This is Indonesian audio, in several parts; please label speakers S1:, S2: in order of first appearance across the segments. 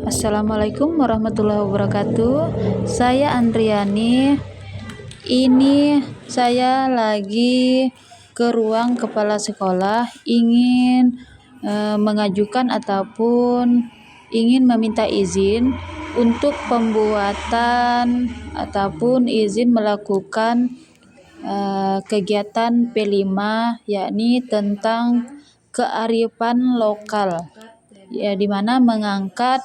S1: Assalamualaikum warahmatullahi wabarakatuh. Saya Andriani. Ini saya lagi ke ruang kepala sekolah ingin mengajukan ataupun ingin meminta izin untuk pembuatan ataupun izin melakukan kegiatan P5, yakni tentang kearifan lokal, ya, di mana mengangkat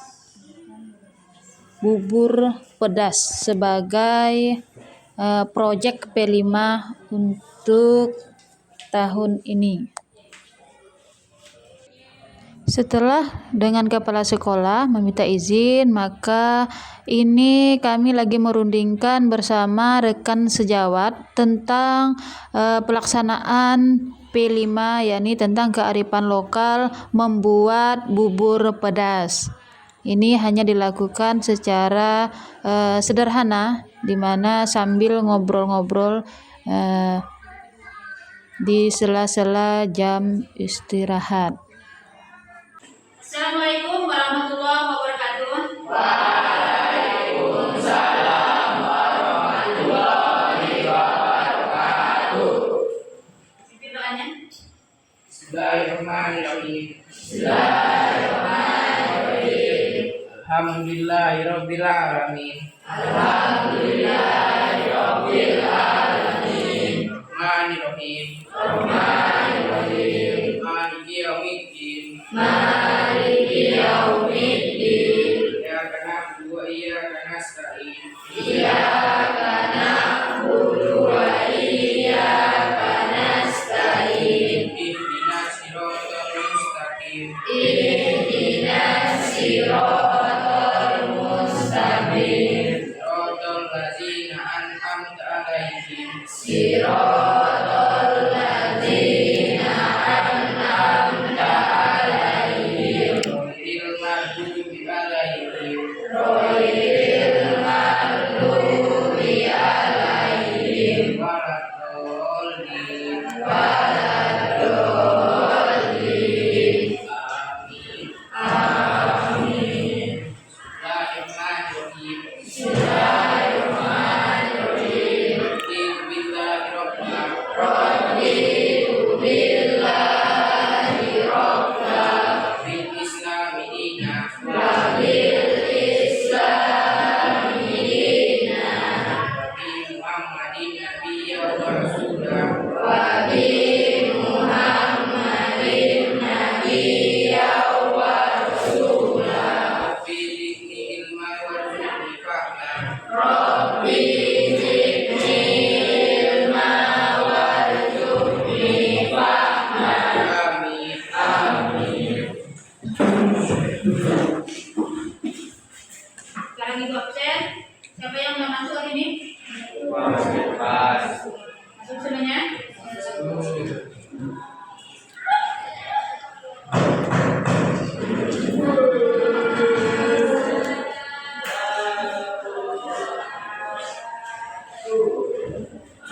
S1: bubur pedas sebagai proyek P5 untuk tahun ini. Setelah dengan kepala sekolah meminta izin, maka ini kami lagi merundingkan bersama rekan sejawat tentang pelaksanaan P5, yakni tentang kearifan lokal membuat bubur pedas. Ini hanya dilakukan secara sederhana, di mana sambil ngobrol-ngobrol di sela-sela jam istirahat.
S2: Assalamualaikum warahmatullahi wabarakatuh.
S3: Waalaikumsalam warahmatullahi wabarakatuh.
S2: Doanya.
S3: Bismillahirrahmanirrahim. Bismillahirrahmanirrahim. Alhamdulillahirabbil alamin. Alhamdulillahirabbil alamin. Rahmanirrahim. Rahmanirrahim. Maliki yaumiddin. Maliki yaumiddin. Iyyaka na'budu wa iyyaka nasta'in. Iyyaka na'budu wa iyyaka nasta'in. Ihdinas siratal mustaqim. Ihdinas siratal mustaqim. Siratal ladzina an'amta 'alaihim. Siratal ladzina an'amta 'alaihim. Ghairil maghdubi 'alaihim. Ghairil maghdubi 'alaihim. Waladdallin. Waladdallin. Amin. Amin. Bismillahirrahmanirrahim. Bismillahirrahmanirrahim. Raditu billahi rabba. Bil islami dina. Bil islami dina. Bi Muhammadin nabiyya wa rasulah. Wa bi Muhammadin nabiyya wa rasulah. Rabbi zidni ilma warzuqni fahma. Rabbi zidni ilma warzuqni fahma. Amin. Amin.
S2: Sekarang ibu absen. Siapa yang mau masuk hari ini? Masuk semuanya.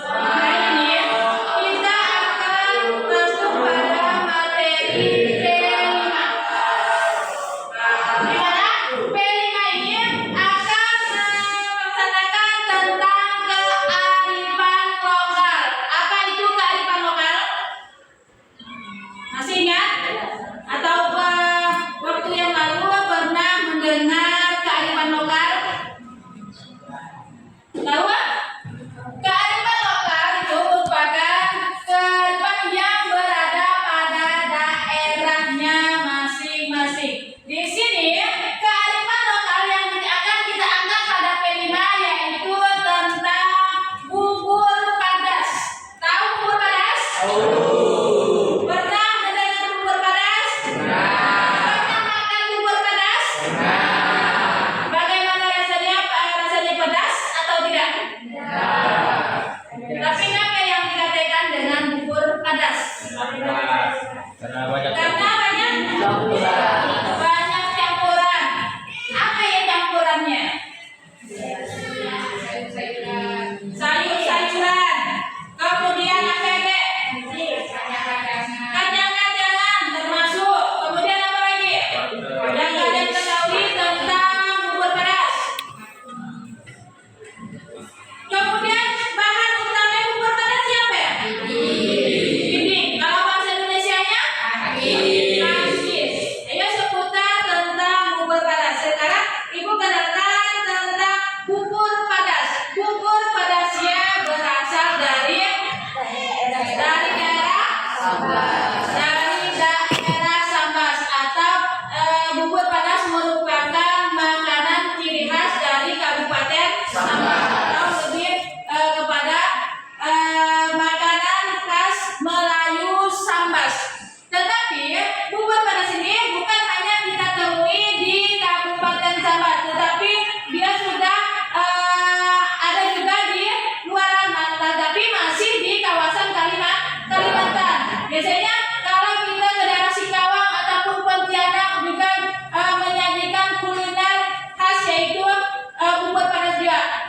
S2: Hari ini kita akan masuk pada materi P5. Di mana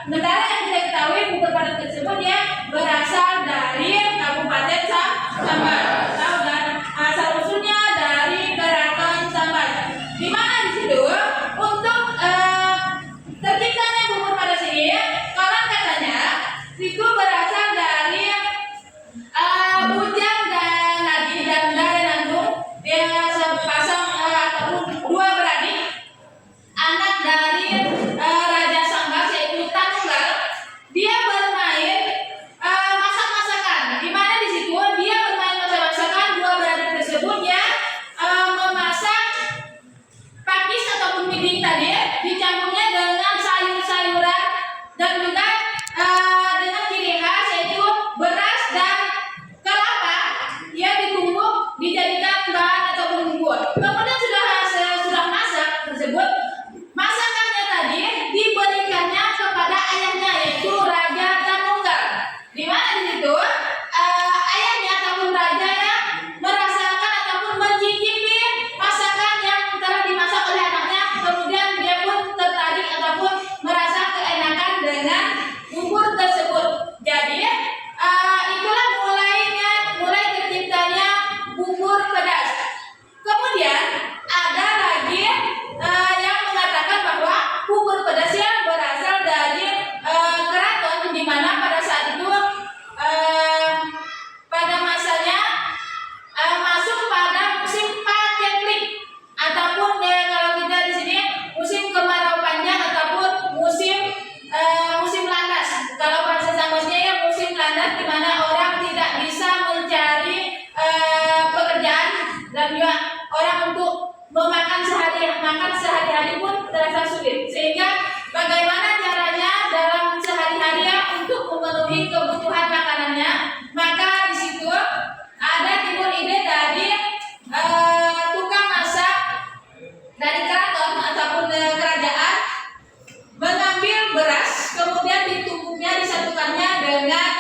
S2: Sementara yang kita ketahui bubur padas tersebut ya berasal dari Kabupaten Sambas. Tahu kan? Asal usulnya dari Keraton Sambas. Di mana di situ untuk terciptanya bubur padas ini, konon katanya itu berasal dari bujang dan nadi dan nantung. Dia sepasang ataupun dua beradik anak dari Raja Sambas yaitu Tanunggal. Dia bermain masak-masakan. Di mana di situ dia bermain masak-masakan, dua beradik tersebut ya memasak pakis ataupun piding tadi dicampurnya dengan sayur-sayuran dan juga dengan ciri khas yaitu beras dan kelapa yang ditumbuk dijadikan bahan ataupun bubur. Kemudian sudah masak tersebut, masakannya tadi diberikannya kepada ayahnya yaitu Raja Tanunggal. Di mana di situ ayahnya ataupun rajanya merasakan ataupun mencicipi masakan yang telah dimasak oleh anaknya, kemudian dia pun tertarik ataupun merasa keenakan dengan bubur tersebut. Jadi itulah mulai terciptanya bubur pedas. Kemudian ada lagi yang mengatakan bahwa bubur pedas yang berasal dari keraton, di mana pada saat itu pada masanya masuk pada musim paceklik ataupun kalau kita di sini musim kemarau panjang ataupun musim landas. Kalau bahasa Sambasnya ya musim landas, di mana orang tidak bisa mencari pekerjaan dan juga orang untuk makan sehari-hari pun terasa sulit. Sehingga bagaimana caranya dalam sehari-hari untuk memenuhi kebutuhan makanannya, maka di situ ada timbul ide dari tukang masak dari keraton ataupun kerajaan mengambil beras, kemudian ditumbuknya, disatukannya dengan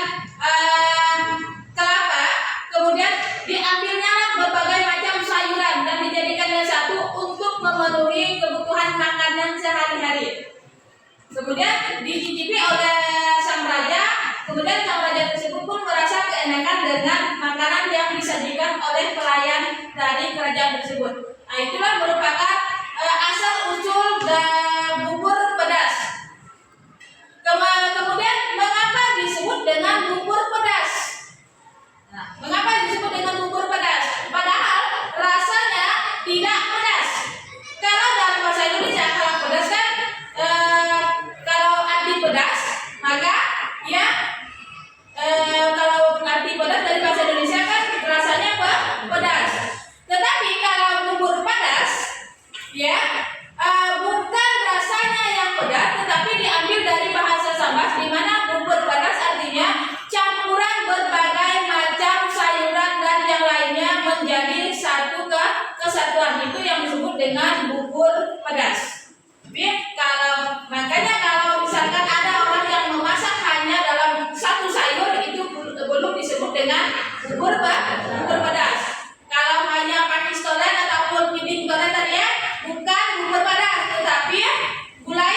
S2: kelapa, kemudian diambilnya berbagai macam sayuran dan dijadikannya satu untuk memenuhi kebutuhan makanan sehari-hari. Kemudian dicicipi oleh sang raja, kemudian sang raja tersebut pun merasa keenakan dengan makanan yang disajikan oleh pelayan dari kerajaan tersebut. Nah, itulah merupakan asal usul bubur pedas. Kemudian mengapa disebut dengan bubur pedas? Nah, mengapa disebut dengan bubur pedas? Padahal rasanya tidak pedas. Kalau dalam bahasa Indonesia, kalau pedas kan kalau arti pedas, maka ya kalau arti pedas dari bahasa Indonesia kan rasanya pedas. Tetapi kalau bubur pedas ya bukan rasanya yang pedas, tetapi diambil dari bahasa Sambas, di mana bubur pedas artinya campuran berbagai macam sayuran dan yang lainnya menjadi satu kesatuan. Itu yang disebut dengan bubur pedas. Tapi makanya kalau misalkan ada orang yang memasak hanya dalam satu sayur, itu belum disebut dengan bubur pedas. Kalau hanya pakis tolen ataupun piding tolen tadi ya, bukan bubur pedas, tetapi gulai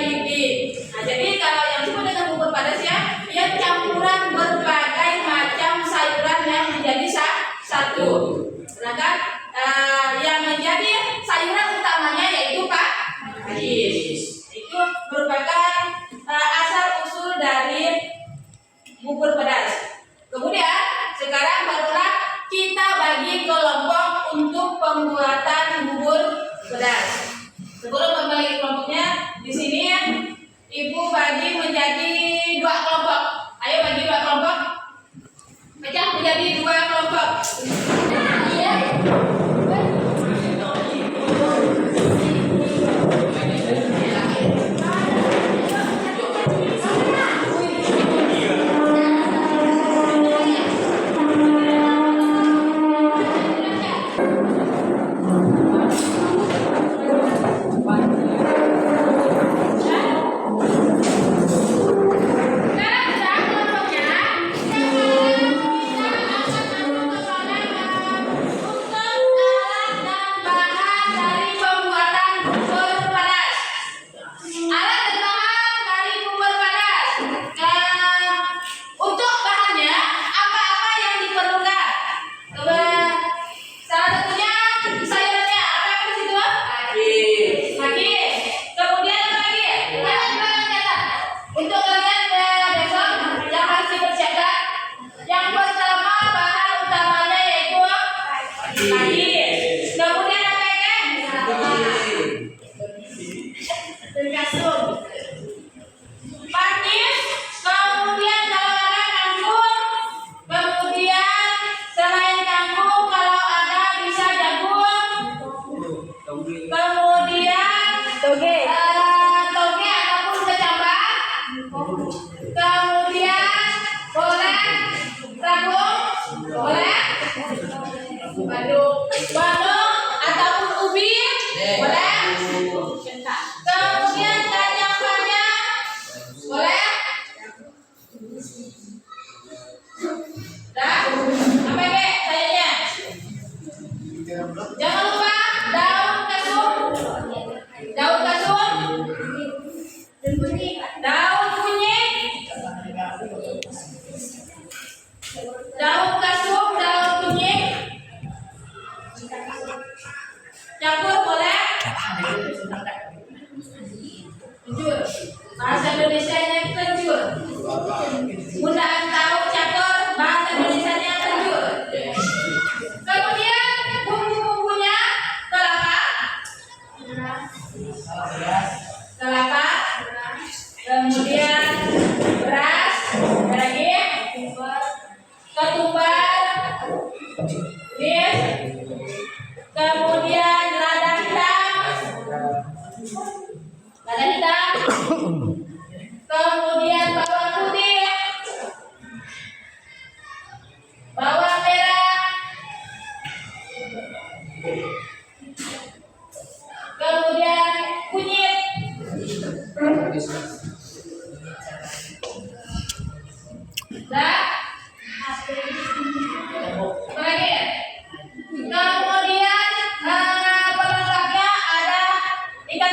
S2: bidi. Nah, jadi kalau yang disebut dengan bubur pedas ya, ia campuran berbagai macam sayuran yang menjadi satu. Sedangkan yang menjadi sayuran utamanya yaitu pakis. Itu merupakan asal usul dari bubur pedas. Kemudian sekarang barulah kita bagi kelompok untuk pembuatan bubur pedas. Sebelum membagi kelompoknya, di sini Ibu bagi menjadi 2 kelompok. Ayo bagi 2 kelompok. Pecah menjadi 2 kelompok. toge ataupun kecambah. Kemudian boleh rabung, boleh bandung ataupun ubi, boleh. Kemudian kacang panjang, boleh. Dah, apa ke sayanya? Jangan lupa daun kasum, daun kunyit, daun kasum, daun kunyit, campur boleh. Kencur, bahasa Indonesianya kencur. Gunaan tahu catur, bahasa Indonesianya kencur. Kemudian bumbu-bumbunya kelapa, kemudian beras, lagi ketumbar, kemudian lada hitam, kemudian bawang putih, bawang merah, kemudian kunyit, dan lagi. Kemudian pelengkapnya ada ikan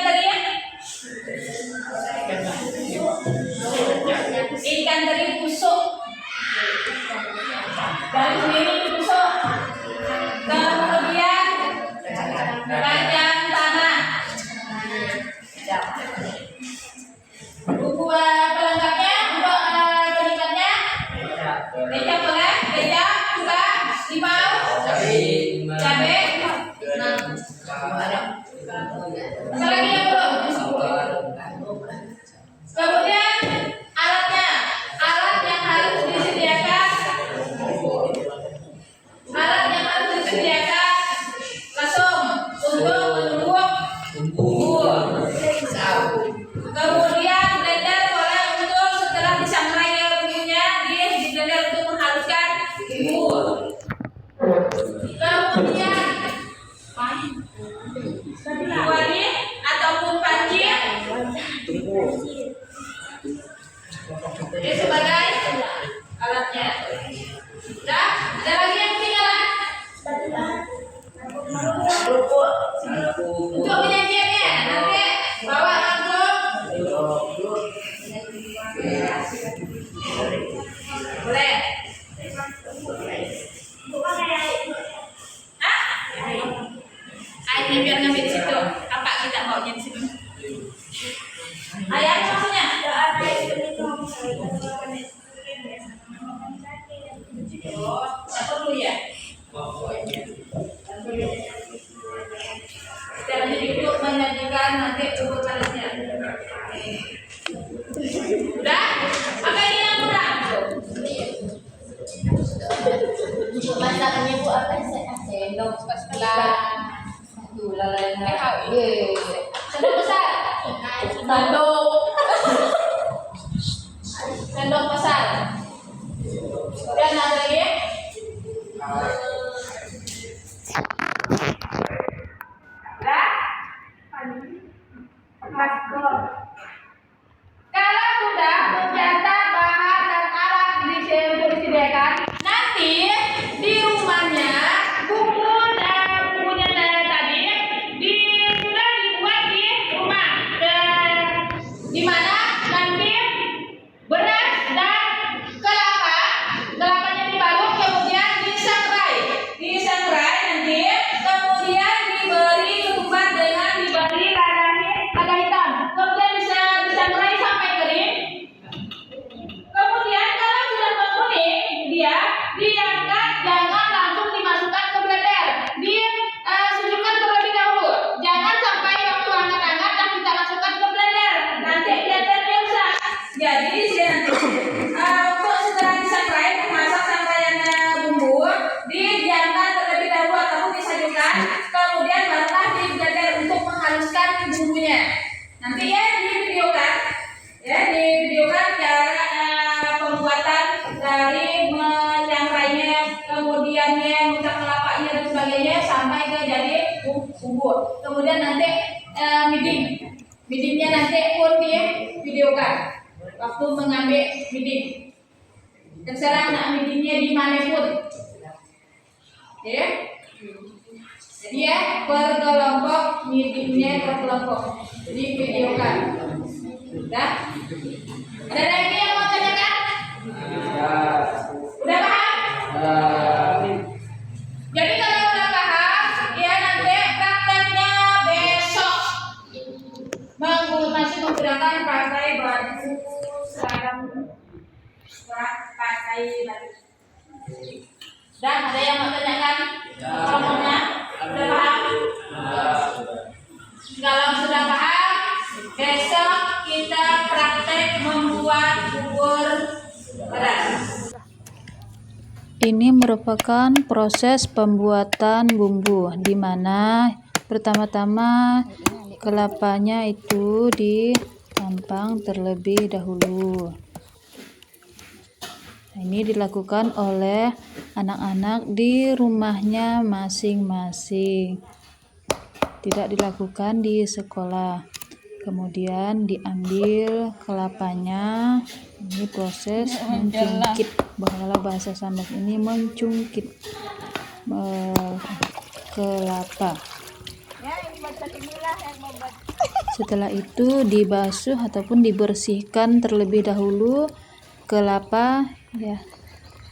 S2: teri, busuk, dari sendiri busuk. Kemudian kacang tanah. Bumbu pelengkapnya untuk penyedapnya kecap boleh, kecap juga, limau, cabai. Ada lagi yang belum? Kemudian alatnya, alat yang harus disediakan, langsung untuk menumbuk bumbu. Kemudian blender boleh untuk setelah disangrai bumbunya di blender untuk menghaluskan bumbu. Kemudian kuali ataupun panci ini sebagai alatnya. Dah, ada lagi yang ketinggalan? Untuk penyajiannya nanti bawa langsung. Boleh. Ini biar ngambil di situ. Apa kita maunya di situ? Ayah maksudnya? Oh, perlu ya? Kita untuk menyajikan nanti bubur palasnya. Udah? Apa ini yang kurang?
S4: Masakannya Bu apa sendok sebelah gula lain
S2: Sendok besar. Sendok besar. Dan ada lagi? Dah? Kalau sudah mencatat bahan dan alat disediakan, nanti di rumahnya bumbunya tadi sudah dibuat di rumah, di mana nanti beras dan kelapanya dibalut kemudian disangrai nanti, kemudian diberi ketumbar dengan diberi lada hitam, kemudian kemudian nanti midingnya nanti pun di videokan waktu mengambil miding. Terserah nak midingnya di mana pun, ya. Jadi ya per kelompok midingnya per kelompok di videokan. Udah? Ada lagi yang mau tanyakan? Udah paham? Jadi kalau udah paham, ya nanti prakteknya besok masih menggunakan pakai baju seragam, pakai baju. Dan ada yang mau tanyakan? Semuanya udah paham? Kalau sudah paham, besok kita praktek membuat bubur beras.
S1: Ini merupakan proses pembuatan bumbu, di mana pertama-tama kelapanya itu ditampang terlebih dahulu. Ini dilakukan oleh anak-anak di rumahnya masing-masing, tidak dilakukan di sekolah. Kemudian diambil kelapanya, ini proses mencungkit, bahasa Sambas ini mencungkit kelapa. Setelah itu dibasuh ataupun dibersihkan terlebih dahulu kelapa, ya.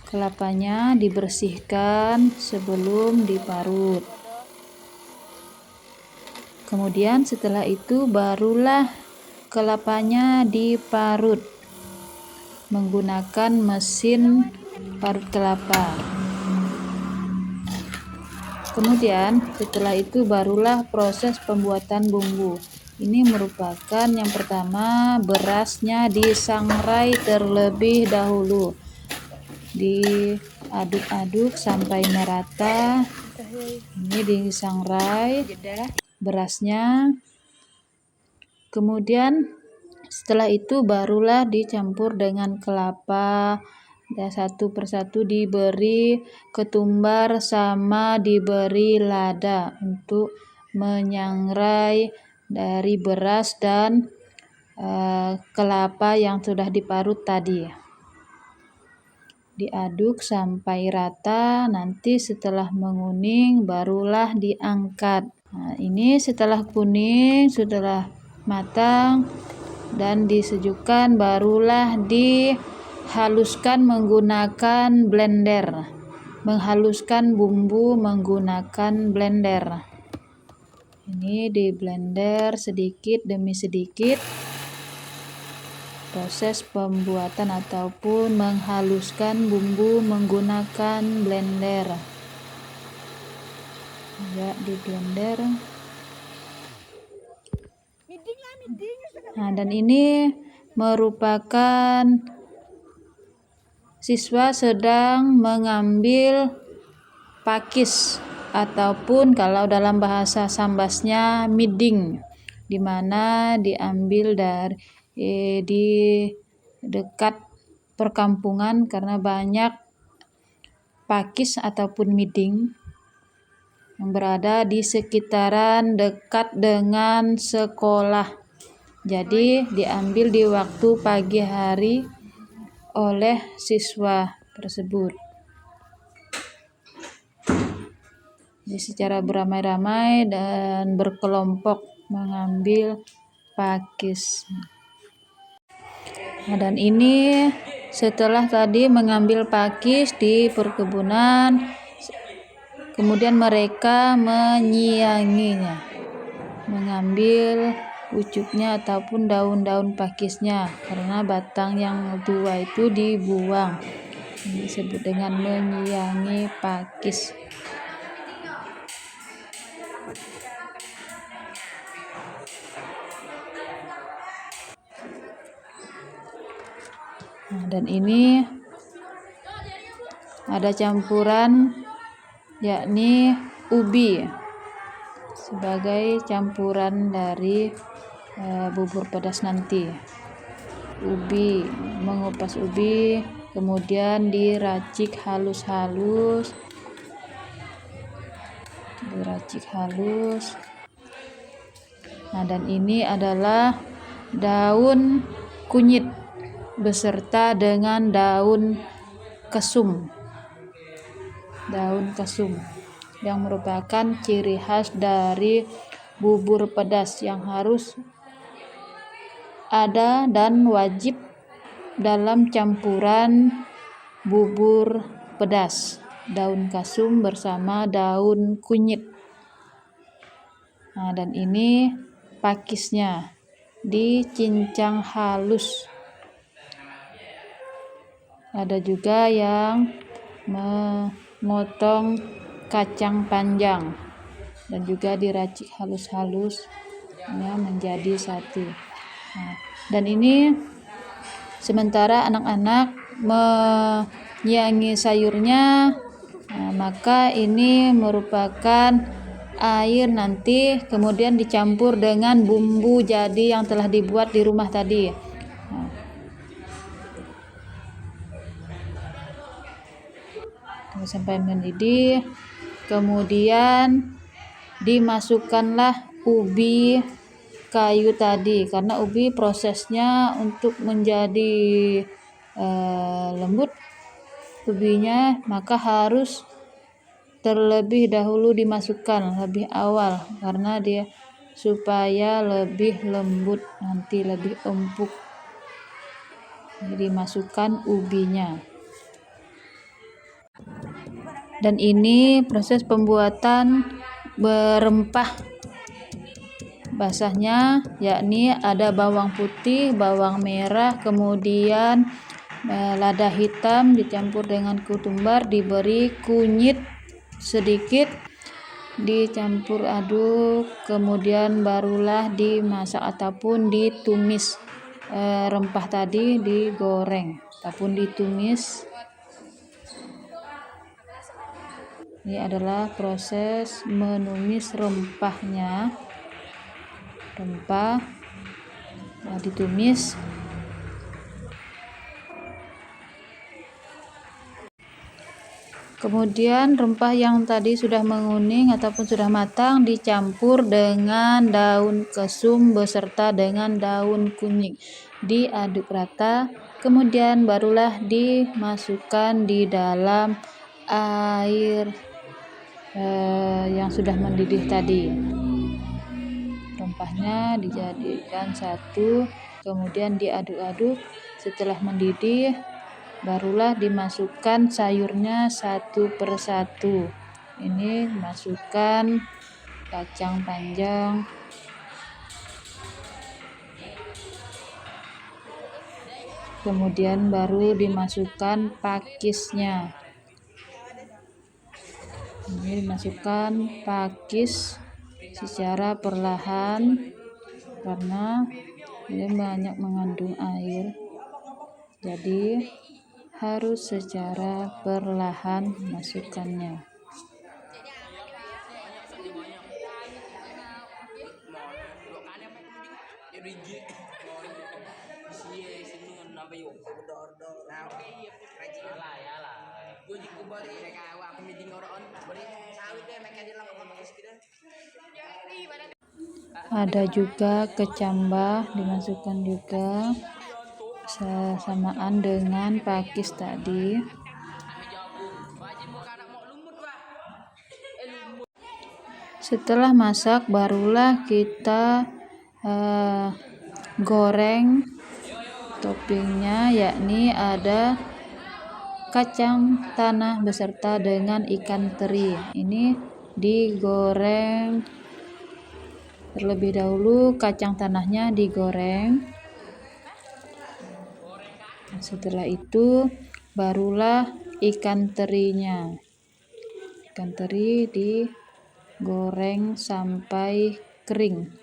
S1: Kelapanya dibersihkan sebelum diparut. Kemudian setelah itu barulah kelapanya diparut menggunakan mesin parut kelapa. Kemudian setelah itu barulah proses pembuatan bumbu. Ini merupakan yang pertama, berasnya disangrai terlebih dahulu. Diaduk-aduk sampai merata. Ini disangrai berasnya. Kemudian setelah itu barulah dicampur dengan kelapa, dan satu persatu diberi ketumbar sama diberi lada untuk menyangrai dari beras dan kelapa yang sudah diparut tadi. Diaduk sampai rata, nanti setelah menguning barulah diangkat. Nah, ini setelah kuning, sudah matang dan disejukkan, barulah dihaluskan menggunakan blender. Menghaluskan bumbu menggunakan blender. Ini di blender sedikit demi sedikit. Proses pembuatan ataupun menghaluskan bumbu menggunakan blender. Ya, di blender. Nah, dan ini merupakan siswa sedang mengambil pakis ataupun kalau dalam bahasa Sambasnya miding, di mana diambil dari di dekat perkampungan karena banyak pakis ataupun miding yang berada di sekitaran dekat dengan sekolah. Jadi diambil di waktu pagi hari oleh siswa tersebut. Jadi secara beramai-ramai dan berkelompok mengambil pakis. Nah, dan ini setelah tadi mengambil pakis di perkebunan, kemudian mereka menyianginya, mengambil pucuknya ataupun daun-daun pakisnya, karena batang yang tua itu dibuang. Ini disebut dengan menyiangi pakis. Nah, dan ini ada campuran, yakni ubi sebagai campuran dari bubur pedas nanti. Ubi, mengupas ubi, kemudian diracik halus-halus, Nah, dan ini adalah daun kunyit beserta dengan daun kesum. Daun kesum yang merupakan ciri khas dari bubur pedas yang harus ada dan wajib dalam campuran bubur pedas. Daun kasum bersama daun kunyit. Nah, dan ini pakisnya dicincang halus. Ada juga yang memotong kacang panjang dan juga diracik halus-halus menjadi satu. Nah, dan ini sementara anak-anak menyiangi sayurnya, maka ini merupakan air nanti kemudian dicampur dengan bumbu jadi yang telah dibuat di rumah tadi. Sampai mendidih, kemudian dimasukkanlah ubi kayu tadi, karena ubi prosesnya untuk menjadi lembut ubinya, maka harus terlebih dahulu dimasukkan lebih awal karena dia supaya lebih lembut, nanti lebih empuk. Dimasukkan ubinya. Dan ini proses pembuatan berempah basahnya, yakni ada bawang putih, bawang merah, kemudian lada hitam dicampur dengan ketumbar, diberi kunyit sedikit, dicampur aduk, kemudian barulah dimasak ataupun ditumis. Rempah tadi digoreng ataupun ditumis. Ini adalah proses menumis rempahnya. Rempah ditumis. Kemudian rempah yang tadi sudah menguning ataupun sudah matang dicampur dengan daun kesum beserta dengan daun kunyit, diaduk rata, kemudian barulah dimasukkan di dalam air yang sudah mendidih tadi. Rempahnya dijadikan satu, kemudian diaduk-aduk. Setelah mendidih, barulah dimasukkan sayurnya satu persatu. Ini masukkan kacang panjang, kemudian baru dimasukkan pakisnya. Ini dimasukkan pakis secara perlahan karena ini banyak mengandung air, jadi harus secara perlahan masukkannya. Ada juga kecambah dimasukkan juga samaan dengan pakis tadi. Setelah masak barulah kita goreng toppingnya, yakni ada kacang tanah beserta dengan ikan teri. Ini digoreng terlebih dahulu, kacang tanahnya digoreng. Setelah itu barulah ikan terinya. Ikan teri digoreng sampai kering.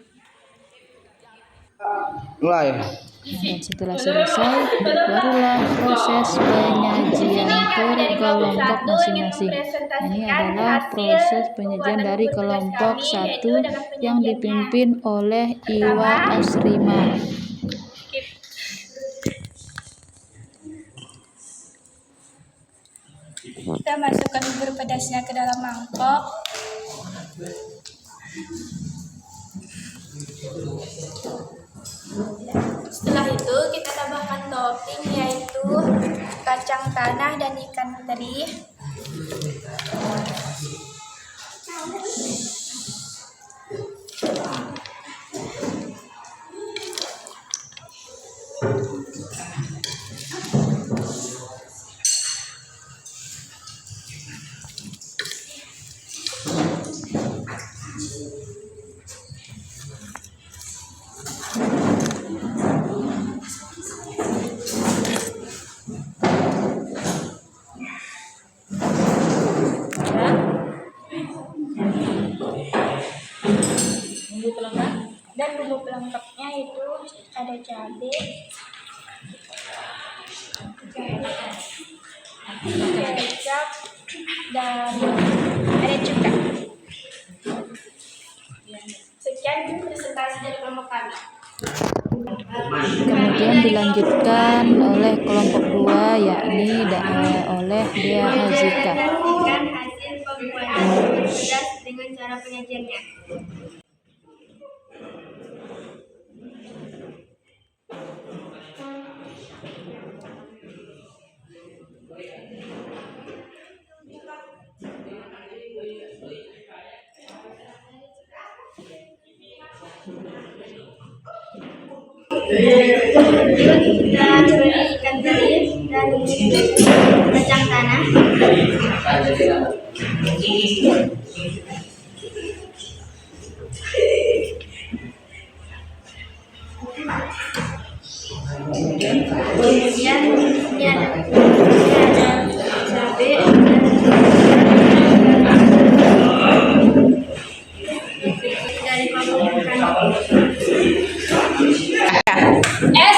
S3: Mulai.
S1: Dan setelah selesai, barulah proses penyajian per kelompok masing-masing. Ini adalah proses penyajian dari kelompok 1 yang dipimpin oleh Iwa Asrima.
S5: Kita masukkan bubur pedasnya ke dalam mangkok. Setelah itu kita tambahkan topping yaitu kacang tanah dan ikan teri. Dan bumbu pelengkapnya itu ada cabai, kecap, dan ada cuka. Sekian presentasi dari kelompok kami.
S1: Kemudian dilanjutkan oleh kelompok 2 yakni oleh Dea Hazika.
S5: Perhatikan hasil pembuatan pedas dengan cara penyajiannya. Kita beri ikan teri dan kacang tanah. Kemudian ini ada cabai dari bumbu ikan.